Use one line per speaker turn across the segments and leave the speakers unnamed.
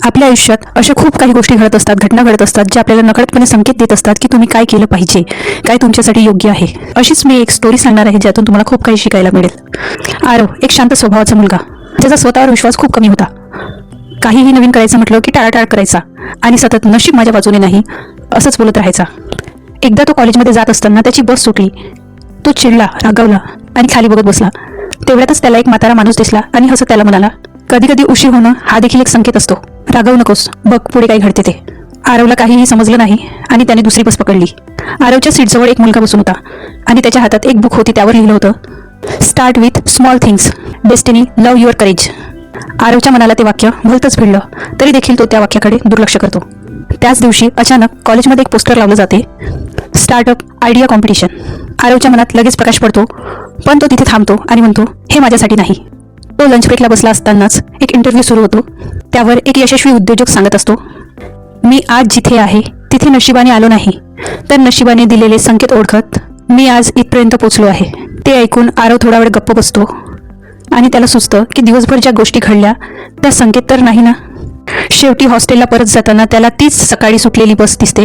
आपल्या आयुष्यात अशा खूप काही गोष्टी घडत असतात, घटना घडत असतात, ज्या आपल्याला नकळतपणे संकेत देत असतात की तुम्ही काय केलं पाहिजे, काय तुमच्यासाठी योग्य आहे. अशीच मी एक स्टोरी सांगणार आहे ज्यातून तुम्हाला खूप काही शिकायला मिळेल. आरव एक शांत स्वभावाचा मुलगा, ज्याचा स्वतःवर विश्वास खूप कमी होता. काहीही नवीन करायचं म्हटलं की टाळाटाळ करायचा आणि सतत नशीब माझ्या बाजूने नाही असंच बोलत राहायचा. एकदा तो कॉलेजमध्ये जात असताना त्याची बस सुटली. तो चिडला, रागावला आणि खाली बघत बसला. तेवढ्यातच त्याला एक म्हातारा माणूस दिसला आणि हसत त्याला म्हणाला, कधी कधी उशीर होणं हा देखील एक संकेत असतो. रागावू नकोस, बघ पुढे काय घडते ते. आरवला काहीही समजलं नाही आणि त्याने दुसरी बस पकडली. आरवच्या सीटजवळ एक मुलगा बसून होता आणि त्याच्या हातात एक बुक होती. त्यावर लिहिलं होतं, start with small things, destiny love your courage. आरवच्या मनाला ते वाक्य भलतंच भिडलं, तरी देखील तो त्या वाक्याकडे दुर्लक्ष करतो. त्याच दिवशी अचानक कॉलेजमध्ये एक पोस्टर लावलं जाते, स्टार्टअप आयडिया कॉम्पिटिशन. आरवच्या मनात लगेच प्रकाश पडतो, पण तो तिथे थांबतो आणि म्हणतो, हे माझ्यासाठी नाही. तो लंच ब्रेकला बसला असतानाच एक इंटरव्ह्यू सुरू होतो. त्यावर एक यशस्वी उद्योजक सांगत असतो, मी आज जिथे आहे तिथे नशिबाने आलो नाही, तर नशिबाने दिलेले संकेत ओळखत मी आज इथपर्यंत पोचलो आहे. ते ऐकून आरव थोडा वेळ गप्प बसतो आणि त्याला सुचतं की दिवसभर ज्या गोष्टी घडल्या त्या संकेत तर नाही ना. शेवटी हॉस्टेलला परत जाताना त्याला तीच सकाळी सुटलेली बस दिसते.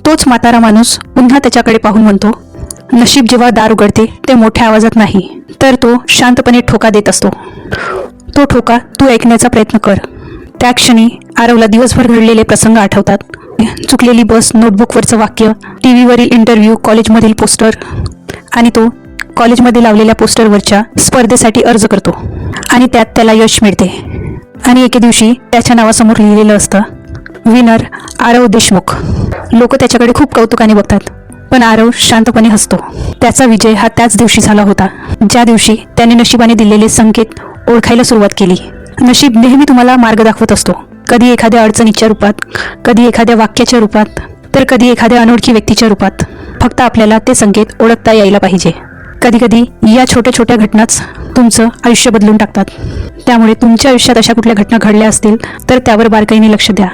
तोच म्हातारा माणूस पुन्हा त्याच्याकडे पाहून म्हणतो, नशीब जेव्हा दार उघडते ते मोठ्या आवाजात नाही, तर तो शांतपणे ठोका देत असतो. तो ठोका तू ऐकण्याचा प्रयत्न कर. त्या क्षणी आरवला दिवसभर घडलेले प्रसंग आठवतात. चुकलेली बस, नोटबुकवरचं वाक्य, टीव्हीवरील इंटरव्ह्यू, कॉलेजमधील पोस्टर आणि तो कॉलेजमध्ये लावलेल्या पोस्टरवरच्या स्पर्धेसाठी अर्ज करतो आणि त्यात त्याला यश मिळते. आणि एके दिवशी त्याच्या नावासमोर लिहिलेलं असतं, विनर आरव देशमुख. लोक त्याच्याकडे खूप कौतुकाने बघतात, पण आरव शांतपणे हसतो. त्याचा विजय हा त्याच दिवशी झाला होता, ज्या दिवशी त्याने नशिबाने दिलेले संकेत ओळखायला सुरुवात केली. नशीब नेहमी तुम्हाला मार्ग दाखवत असतो, कधी एखाद्या अडचणीच्या रूपात, कधी एखाद्या वाक्याच्या रूपात, तर कधी एखाद्या अनोळखी व्यक्तीच्या रूपात. फक्त आपल्याला ते संकेत ओळखता यायला पाहिजे. कधी कधी या छोट्या छोट्या घटनाच तुमचं आयुष्य बदलून टाकतात. त्यामुळे तुमच्या आयुष्यात अशा कुठल्या घटना घडल्या असतील तर त्यावर बारकाईने लक्ष द्या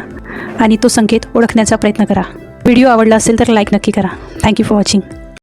आणि तो संकेत ओळखण्याचा प्रयत्न करा. व्हिडिओ आवडला असेल तर लाईक नक्की करा. Thank you for watching.